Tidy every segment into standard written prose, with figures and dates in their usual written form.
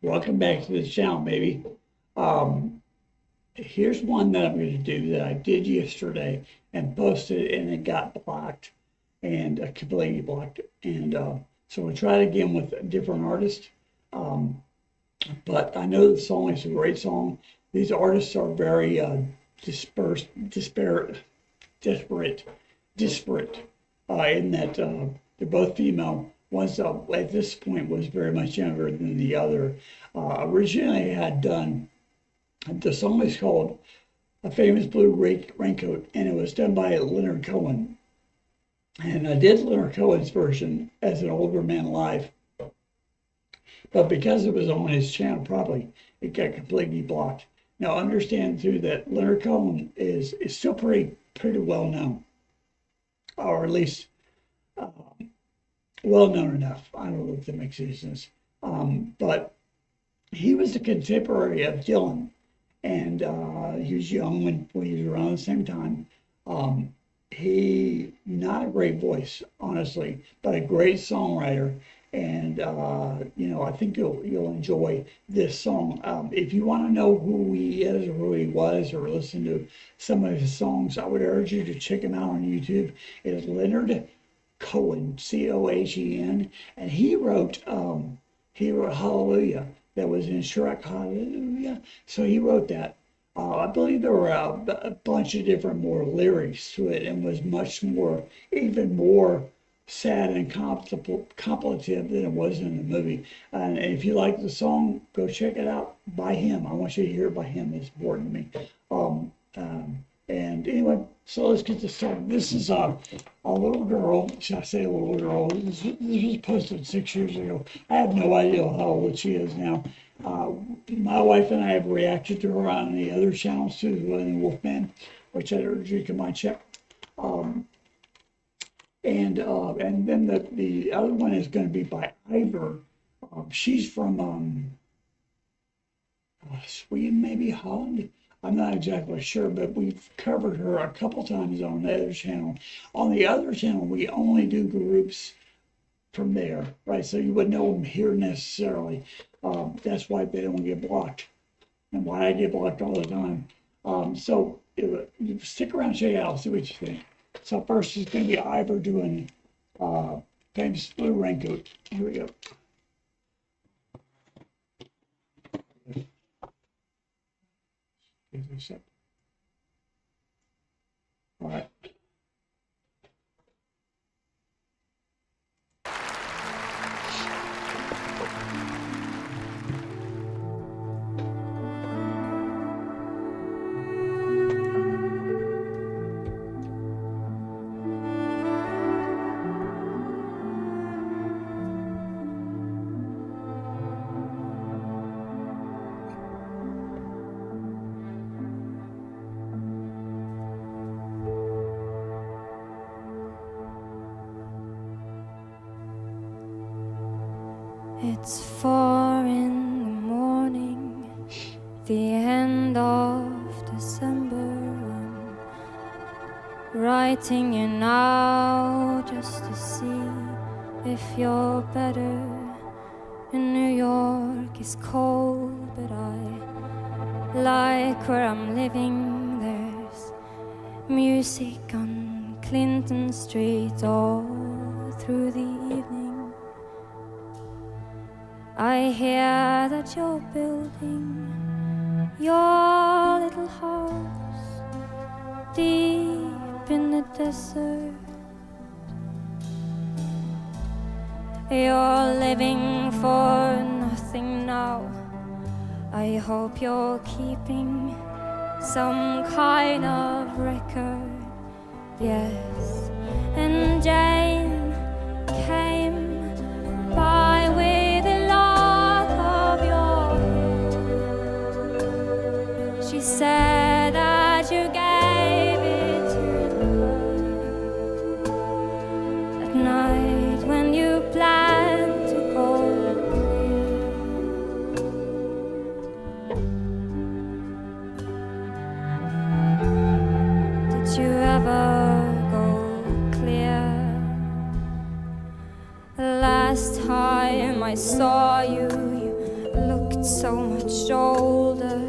Welcome back to the channel, baby. Um, Here's one that I'm going to do that I did yesterday and posted, and it got blocked and completely blocked. And so we'll try it again with a different artist. Um, but I know the song is a great song. These artists are very disparate, disparate, in that they're both female. One's at this point was very much younger than the other. Originally, I had done the song is called "A Famous Blue Raincoat," and it was done by Leonard Cohen. And I did Leonard Cohen's version as an older man alive, but because it was on his channel, probably it got completely blocked. Now, understand too that Leonard Cohen is still pretty well known, or at least uh, well known enough. I don't know if that makes any sense. But he was a contemporary of Dylan, and he was young when he was around the same time. He not a great voice, honestly, but a great songwriter. And I think you'll enjoy this song. If you want to know who he is or who he was, or listen to some of his songs, I would urge you to check him out on YouTube. It's Leonard Cohen, Cohen, and he wrote Hallelujah. That was in Shrek, Hallelujah. So he wrote that. I believe there were a bunch of different more lyrics to it, and was much more, even more sad and contemplative than it was in the movie. And if you like the song, go check it out by him. I want you to hear it by him. It's important to me. And anyway, so let's get this started. This is a little girl. Should I say a little girl? This was posted 6 years ago. I have no idea how old she is now. My wife and I have reacted to her on the other channels too, the Wolfman, which I urge you to come on check. And then the other one is going to be by Eivør. She's from Sweden, maybe Holland. I'm not exactly sure, but we've covered her a couple times on the other channel. On the other channel, we only do groups from there, right? So you wouldn't know them here necessarily. That's why they don't get blocked, and why I get blocked all the time. So you stick around, check it out, see what you think. So first is going to be Eivør doing Famous Blue Raincoat. Here we go. Give this up. All right. It's 4 in the morning, the end of December. I'm writing you now just to see if you're better. In New York it's cold, but I like where I'm living. There's music on Clinton Street all through the evening. I hear that you're building your little house deep in the desert. You're living for nothing now. I hope you're keeping some kind of record. Yes, and Jane came by with a lock of your hair. She said that you gave it to her at night when you planned to go clear. Did you ever go clear? shoulder.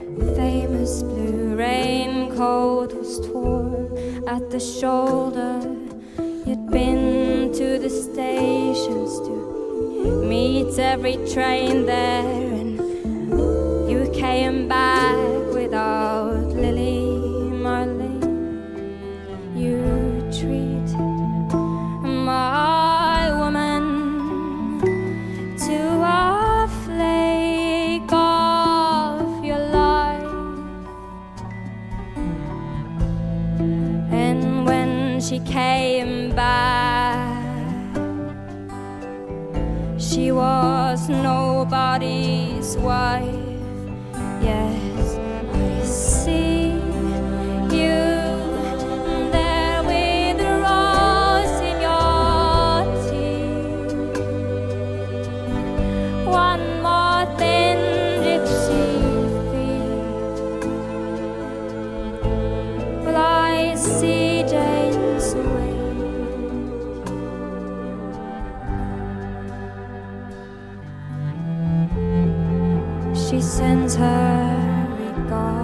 Your famous blue raincoat was torn at the shoulder. You'd been to the stations to meet every train there, and you came back without Lily Marlene. You treated my woman to a flake of your life, and when she came back, she was nobody's wife. Yes, I see you there with a rose in your teeth. One more thin gypsy thief. Well, I see Jane's way. She sends her regards.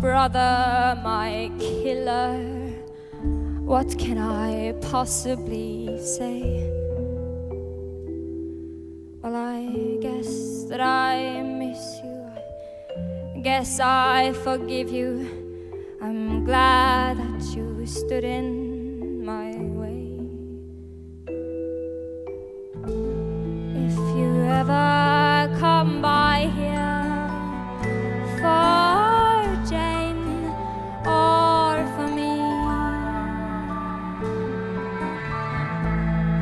Brother, my killer, what can I possibly say? Well, I guess that I miss you. I guess I forgive you. I'm glad that you stood in my way. If you ever come by here for or for me,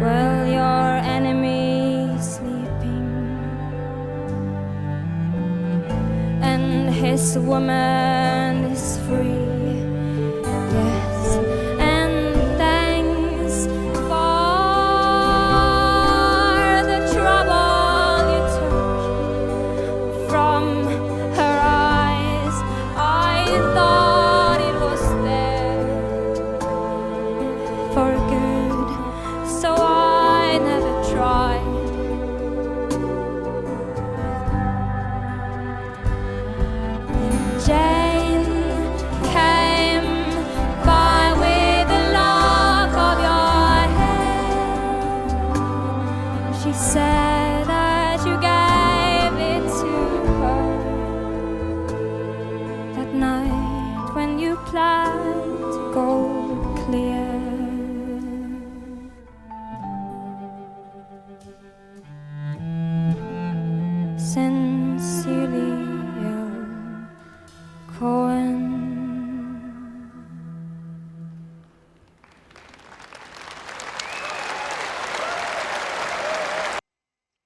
well, your enemy is sleeping, and his woman is free. Yes, and thanks for the trouble you took from her eyes. I thought it was there for good, so I never tried. And Jane came by with a lock of your hair. She said that you gave it to her that night when you planned to go clear. Sincerely, Cohen.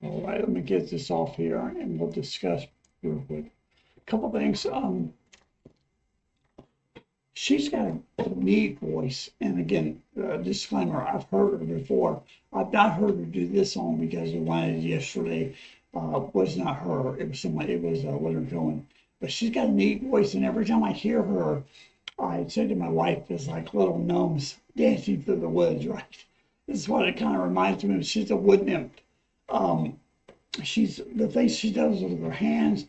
All right, let me get this off here and we'll discuss real quick. A couple things. She's got a neat voice, and again, disclaimer: I've heard her before. I've not heard her do this song because the one I did yesterday was not her. It was somebody. It was Leonard Cohen. But she's got a neat voice, and every time I hear her, I said to my wife, "It's like little gnomes dancing through the woods." Right? This is what it kind of reminds me of. She's a wood nymph. She's the things she does with her hands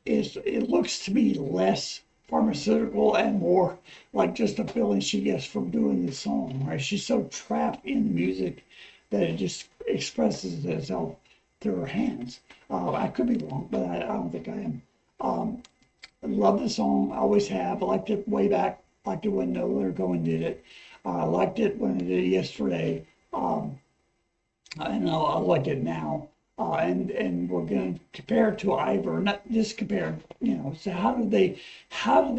is, it looks to me less pharmaceutical and more like just a feeling she gets from doing the song, right? She's so trapped in music that it just expresses itself through her hands. I could be wrong, but I don't think I am. I love the song, I always have. I liked it way back, liked it when Leonard Cohen did it. I liked it when I did it yesterday. And I like it now. and we're going to compare it to Eivør, not just compare, so how do they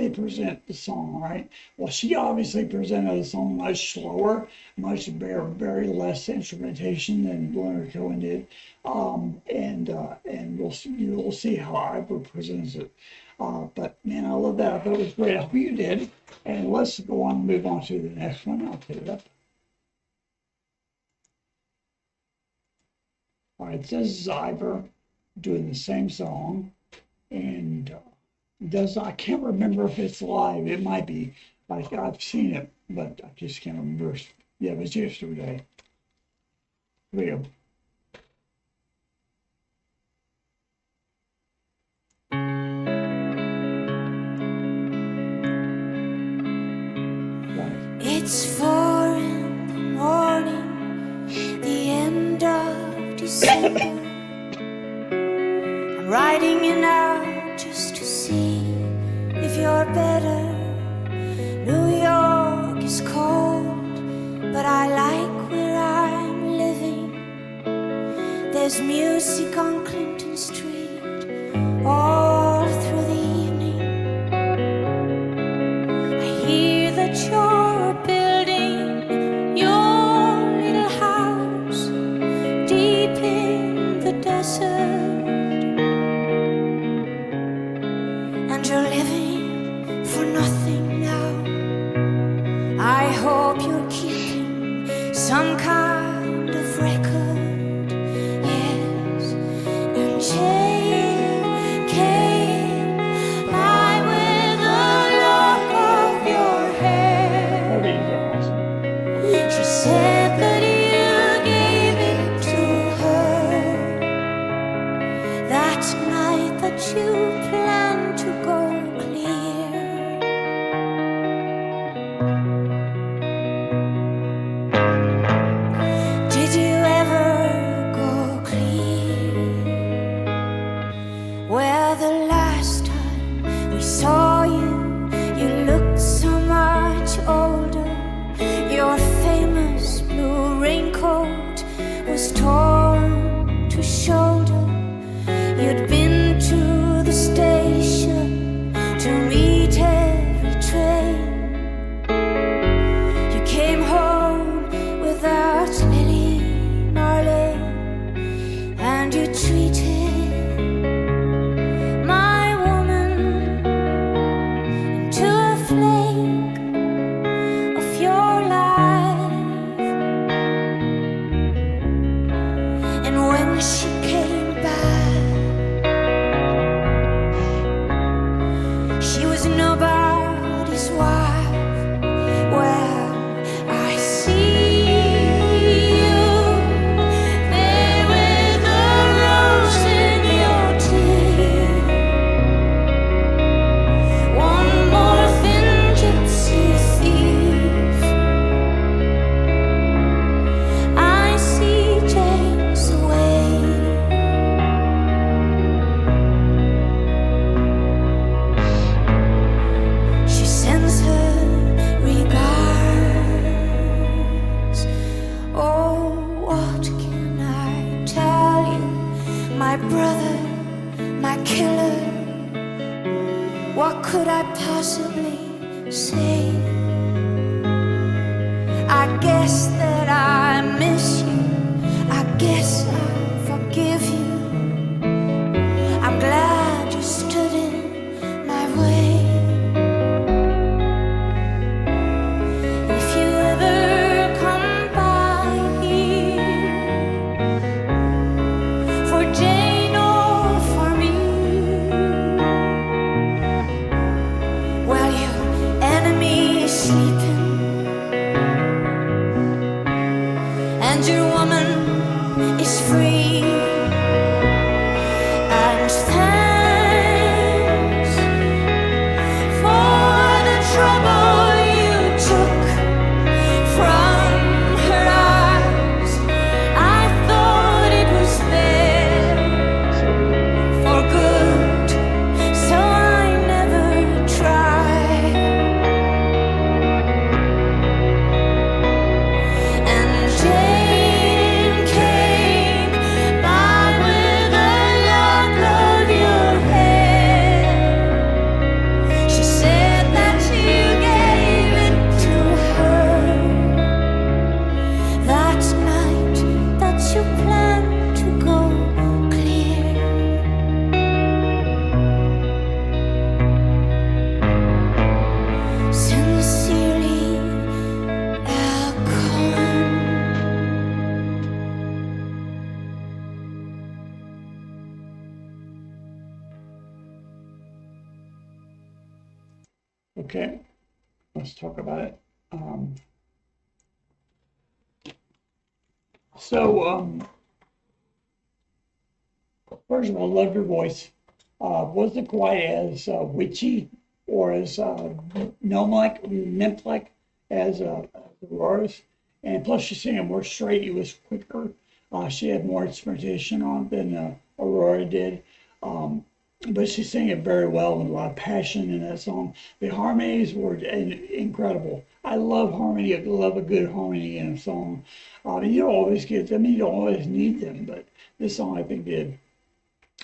present the song, right? Well, she obviously presented the song much slower, much very less instrumentation than Leonard Cohen did, and you'll see how Eivør presents it. But man, I love that. I thought it was great. I hope you did. And let's go on and move on to the next one. I'll put it up. All right, this is Eivør doing the same song, and I can't remember if it's live. It might be. I've seen it, but I just can't remember. Yeah, it was yesterday. Here we go. It's 4 in the morning, the end of December. I'm writing you now just to see if you're better. New York is cold, but I like where I'm living. There's music on Clinton Street all through the evening. I hear that you're building your little house deep in the desert, and you're living for nothing now. I hope you're keeping some kind of record, yes. And Jane came by with a lock of your hair. She said that you gave it to her that night that you planned to go clear. Did you ever go clear? Well, the last time we saw you, you looked so much older. Your famous blue raincoat was torn to shoulder. You'd been to the station to meet every train. You came home without Lily Marley, and you treated my woman into a flake of your life. And when she came back, she was nobody's wife. Well, I see you there with a rose in your teeth. One more thin gypsy thief. I see Jane's away. She sends her regards. Oh, what can I tell you? My brother, my killer. What could I possibly say? I guess that I miss you. I guess I forgive you. I'm glad you stood in my way. If you ever come by here for Jane or for me, well, your enemy is sleeping, and your woman is free. And thanks for the trouble you took from her eyes. I thought it was there for good, so I never tried. And Jane came Okay, let's talk about it. First of all, love your voice. Wasn't quite as witchy or as gnome-like, nymph-like as Aurora's. And plus, she's singing more straight. It was quicker. She had more instrumentation on than Aurora did. But she sang it very well with a lot of passion in that song. The harmonies were incredible. I love harmony. I love a good harmony in a song. You don't always get them. You don't always need them, but this song I think did.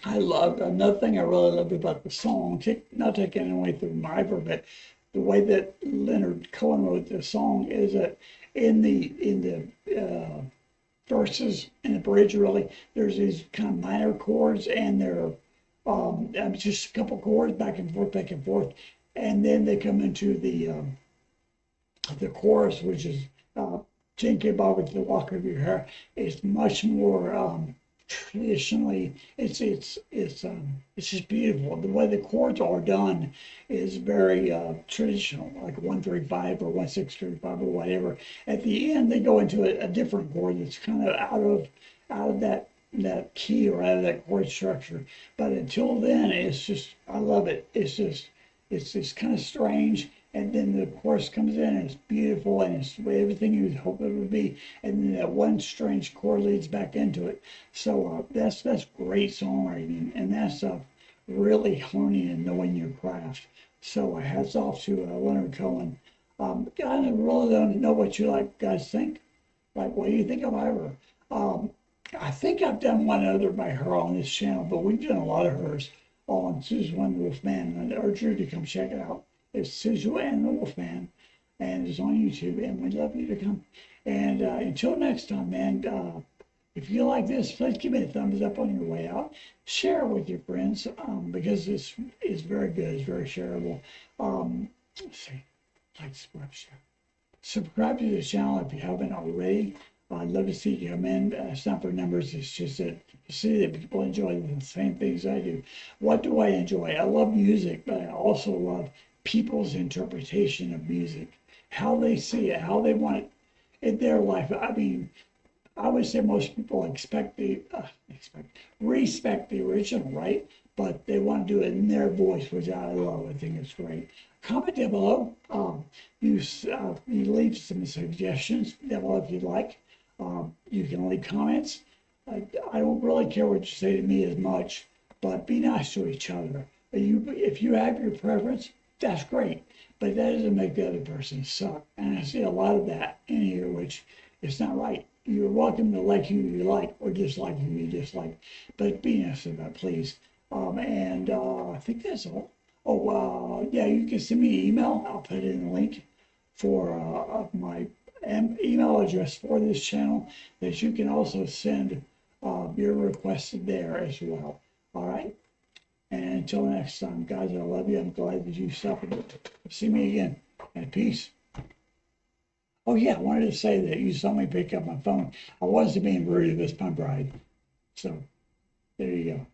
I loved another thing I really loved about the song. Not taking it away from Eivør, but the way that Leonard Cohen wrote the song is that in the verses and the bridge, really, there's these kind of minor chords, and they're just a couple chords back and forth, and then they come into the chorus, which is Jane Bob with the lock of your hair. It's much more traditionally. It's just beautiful. The way the chords are done is very traditional, like 1-3-5 or 1-6-3-5 or whatever. At the end, they go into a different chord that's kind of out of that key or out of that chord structure. But until then, it's just, I love it. It's just kind of strange. And then the chorus comes in and it's beautiful and it's everything you would hope it would be. And then that one strange chord leads back into it. So that's great songwriting, and that's really honing and knowing your craft. So hats off to Leonard Cohen. I really don't know what you guys think. Like, what do you think of Eivør? I think I've done one other by her on this channel, but we've done a lot of hers on Susan and the Wolfman, and I urge you to come check it out. It's Susan and the Wolfman, and it's on YouTube, and we'd love you to come. And until next time, man, if you like this, please give me a thumbs up on your way out. Share it with your friends, because this is very good. It's very shareable. Let's see, like, subscribe to the channel if you haven't already. I'd love to see you come in. It's not for numbers. It's just that you see that people enjoy the same things I do. What do I enjoy? I love music, but I also love people's interpretation of music, how they see it, how they want it in their life. I mean, I would say most people respect the original, right? But they want to do it in their voice, which I love. I think it's great. Comment down below. You leave some suggestions down below if you'd like. You can leave comments. I don't really care what you say to me as much, but be nice to each other. If you have your preference, that's great, but that doesn't make the other person suck. And I see a lot of that in here, which is not right. You're welcome to like who you like or dislike who you dislike, but be nice about it, please. I think that's all. Yeah, you can send me an email. I'll put it in the link for my email address for this channel, that you can also send your requests there as well. All right. And until next time, guys, I love you. I'm glad that you suffered. See me again. And peace. Oh, yeah, I wanted to say that you saw me pick up my phone. I wasn't being rude. It was my bride. So, there you go.